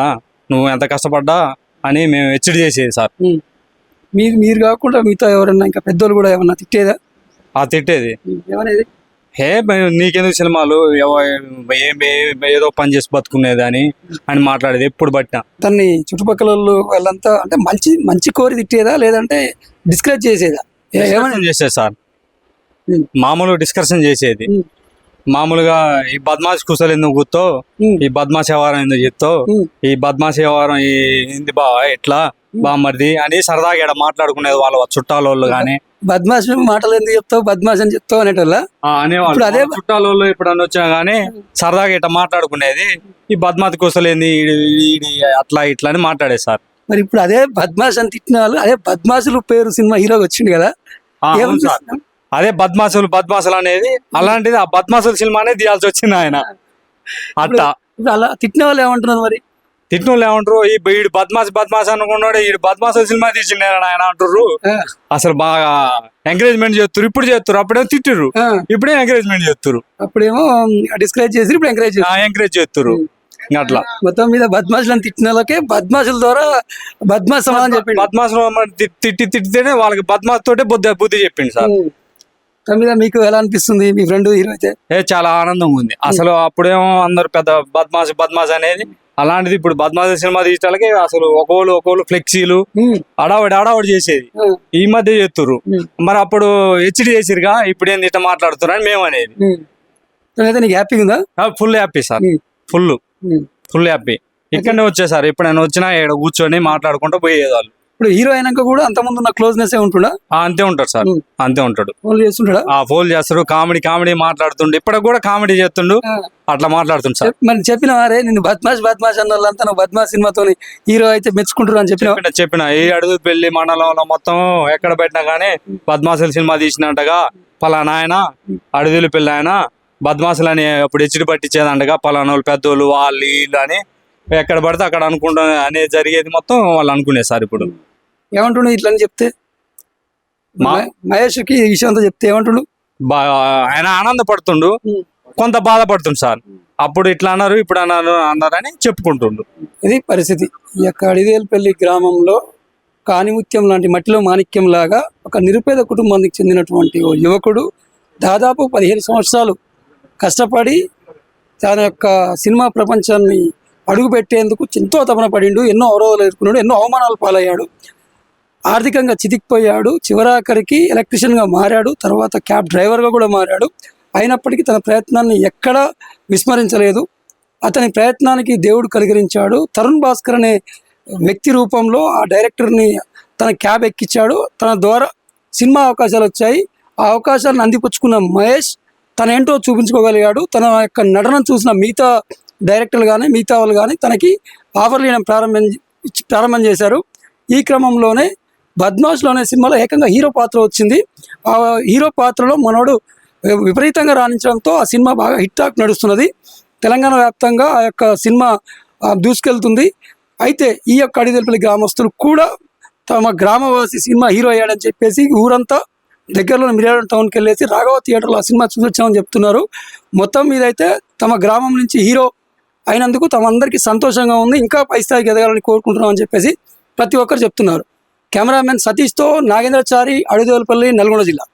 నువ్వు ఎంత కష్టపడ్డా అని మేము హెచ్చడి చేసేది సార్. మీరు కాకుండా మిగతా ఎవరన్నా ఇంకా పెద్దోళ్ళు కూడా ఏమన్నా తిట్టేదా? తిట్టేది. ఏమనేది, నీకెందుకు సినిమాలు, ఏదో పని చేసి బతుకునేది అని మాట్లాడేది ఎప్పుడు పట్టినా. తన్ని చుట్టుపక్కల వాళ్ళంతా అంటే మంచి కోరి తిట్టేదా, లేదంటే డిస్కరేజ్ చేసేదా? ఏమైనా చేసేది సార్, మామూలు డిస్కషన్ చేసేది. మామూలుగా ఈ బద్మాష్ కుసలు ఎందుకు గుర్తో, ఈ బద్మాష్ వ్యవహారం ఎందుకు చెప్తావు, ఈ బద్మాష్ వ్యవహారం ఏంది బావా ఎట్లా బామ్మర్ది అని సరదాగా ఇక్కడ మాట్లాడుకునేది వాళ్ళ చుట్టాలోళ్ళు కానీ. బద్మాష్ మాటలు ఎందుకు చెప్తావు, బద్మాష్ అని చెప్తావు అనేటోళ్ళ అనేవాళ్ళు. అదే చుట్టాలోళ్ళు ఎప్పుడన్నా వచ్చినా కానీ సరదాగా ఇట్లా మాట్లాడుకునేది, ఈ బద్మాష్ కుసలు ఏంది అట్లా ఇట్లా అని మాట్లాడేది సార్. మరి ఇప్పుడు అదే బద్మాష్ అని తిట్టిన వాళ్ళు, అదే బద్మాషులు పేరు సినిమా హీరోకి వచ్చింది కదా, అదే బద్మాసులు అనేది అలాంటిది. ఆ బద్మాసుల సినిమా అనేది తీయాల్సి వచ్చింది ఆయన. అట్లా అలా తిట్టిన వాళ్ళు ఏమంటున్నారు మరి? తిట్టిన వాళ్ళు ఏమంటారు, ఈడు బద్మాస్ అనుకున్నాడు, ఈ బద్మాసుల సినిమా తీసిండు ఆయన అంటారు. అసలు బాగా ఎంకరేజ్మెంట్ చేస్తారు, ఇప్పుడు చేస్తారు. అప్పుడేమో తిట్టిర్రు, ఇప్పుడే ఎంకరేజ్మెంట్ చేస్తారు. అప్పుడేమో డిస్కరేజ్ చేసి ఇప్పుడు ఎంకరేజ్ చేస్తారు. అట్లా మొత్తం మీద బద్మాషులను తిట్టిన వాళ్ళకే బద్మాషుల ద్వారా బద్మాస్ అని చెప్పి, బద్మాసులు తిట్టితేనే వాళ్ళకి బద్మాస్ తోటే బుద్ధి చెప్పింది సార్. మీద మీకు ఎలా అనిపిస్తుంది మీ ఫ్రెండ్ హీరో అయితే? చాలా ఆనందంగా ఉంది. అసలు అప్పుడేమో అందరు పెద్ద బద్మాస్ అనేది, అలాంటిది ఇప్పుడు బద్మాస్ సినిమా తీసేటాలకి అసలు ఒకళ్ళు ఫ్లెక్సీలు అడావడి చేసేది, ఈ మధ్య చేస్తుర్రు. మరి అప్పుడు హెచ్డి చేసిరుగా, ఇప్పుడు ఏంది ఇట్లా మాట్లాడుతున్నారు అని మేము అనేది. నీకు హ్యాపీగా ఉందా? Full happy sir, full happy. ఇక్కడనే వచ్చేసారు, ఎప్పుడైనా వచ్చినా ఇక్కడ కూర్చొని మాట్లాడుకుంటూ పోయేది వాళ్ళు. ఇప్పుడు హీరో అయినాక కూడా అంతకుముందు ఉన్న క్లోజ్నెస్ ఉంటుండా? అంతే ఉంటాడు సార్, ఉమ్. అంతే ఉంటాడు. ఫోన్ చేస్తుంటాడా? ఫోన్ చేస్తాడు, కామెడీ మాట్లాడుతుండు, ఇప్పటికి కూడా కామెడీ చేస్తుండు, అట్లా మాట్లాడుతుండు సార్. మరి చెప్పిన వారే నిన్ను బద్మాష్ అన్న వాళ్ళంతా నువ్వు బద్మాష్ సినిమాతో హీరో అయితే మెచ్చుకుంటారు అని చెప్పిన ఈ అడుగు పెళ్లి మండలంలో మొత్తం ఎక్కడ పెట్టినా కానీ బద్మాసుల సినిమా తీసినట్టుగా పలానా ఆయన అడుగులు పెళ్లి ఆయన బద్మాసులు అని అప్పుడు హెచ్చడి పట్టించేదంటగా పలానా వాళ్ళు పెద్దోళ్ళు వాళ్ళు వీళ్ళు అని ఎక్కడ పడితే అక్కడ అనుకుంటా అనేది జరిగేది మొత్తం వాళ్ళు అనుకునేది సార్. ఇప్పుడు ఏమంటుండు ఇట్లా అని చెప్తే? మహేష్కి ఈ విషయం అంతా చెప్తే ఏమంటుండు? ఆయన ఆనందపడుతుండు, కొంత బాధపడుతుండు సార్. అప్పుడు ఇట్లా అన్నారు, ఇప్పుడు అన్నారని చెప్పుకుంటుండు. ఇది పరిస్థితి. ఈ యొక్క అడివేలపల్లి గ్రామంలో కానిముత్యం లాంటి మట్టిలో మాణిక్యం లాగా ఒక నిరుపేద కుటుంబానికి చెందినటువంటి ఓ యువకుడు దాదాపు 15 సంవత్సరాలు కష్టపడి తన యొక్క సినిమా ప్రపంచాన్ని అడుగు పెట్టేందుకు ఎంతో తపన పడిండు, ఎన్నో అవరోధాలు ఎదుర్కొన్నాడు, ఎన్నో అవమానాలు పాలయ్యాడు, ఆర్థికంగా చితికిపోయాడు, చివరాఖరికి ఎలక్ట్రీషియన్గా మారాడు, తర్వాత క్యాబ్ డ్రైవర్గా కూడా మారాడు. అయినప్పటికీ తన ప్రయత్నాన్ని ఎక్కడా విస్మరించలేదు. అతని ప్రయత్నానికి దేవుడు కలిగరించాడు. తరుణ్ భాస్కర్ అనే వ్యక్తి రూపంలో ఆ డైరెక్టర్ని తన క్యాబ్ ఎక్కించాడు. తన ద్వారా సినిమా అవకాశాలు వచ్చాయి. ఆ అవకాశాలను అందిపుచ్చుకున్న మహేష్ తన ఏంటో చూపించుకోగలిగాడు. తన యొక్క నటనను చూసిన మిగతా డైరెక్టర్లు కానీ మిగతా వాళ్ళు కానీ తనకి ఆఫర్లు ఇవ్వడం ప్రారంభం చేశారు. ఈ క్రమంలోనే బద్మాష్లో అనే సినిమాలో ఏకంగా హీరో పాత్ర వచ్చింది. ఆ హీరో పాత్రలో మనోడు విపరీతంగా రాణించడంతో ఆ సినిమా బాగా హిట్ టాక్ నడుస్తున్నది. తెలంగాణ వ్యాప్తంగా ఆ యొక్క సినిమా దూసుకెళ్తుంది. అయితే ఈ యొక్క అడివేలపల్లి గ్రామస్తులు కూడా తమ గ్రామవాసి సినిమా హీరో అయ్యాడని చెప్పేసి ఊరంతా దగ్గరలో మిర్యాల టౌన్కి వెళ్ళేసి రాఘవ థియేటర్లో ఆ సినిమా చూసొచ్చామని చెప్తున్నారు. మొత్తం మీదైతే తమ గ్రామం నుంచి హీరో అయినందుకు తమందరికీ సంతోషంగా ఉంది, ఇంకా పై స్థాయికి ఎదగాలని కోరుకుంటున్నాం అని చెప్పేసి ప్రతి ఒక్కరు చెప్తున్నారు. కెమెరామెన్ సతీష్తో నాగేంద్రచారి, అడివేలపల్లి, నల్గొండ జిల్లా.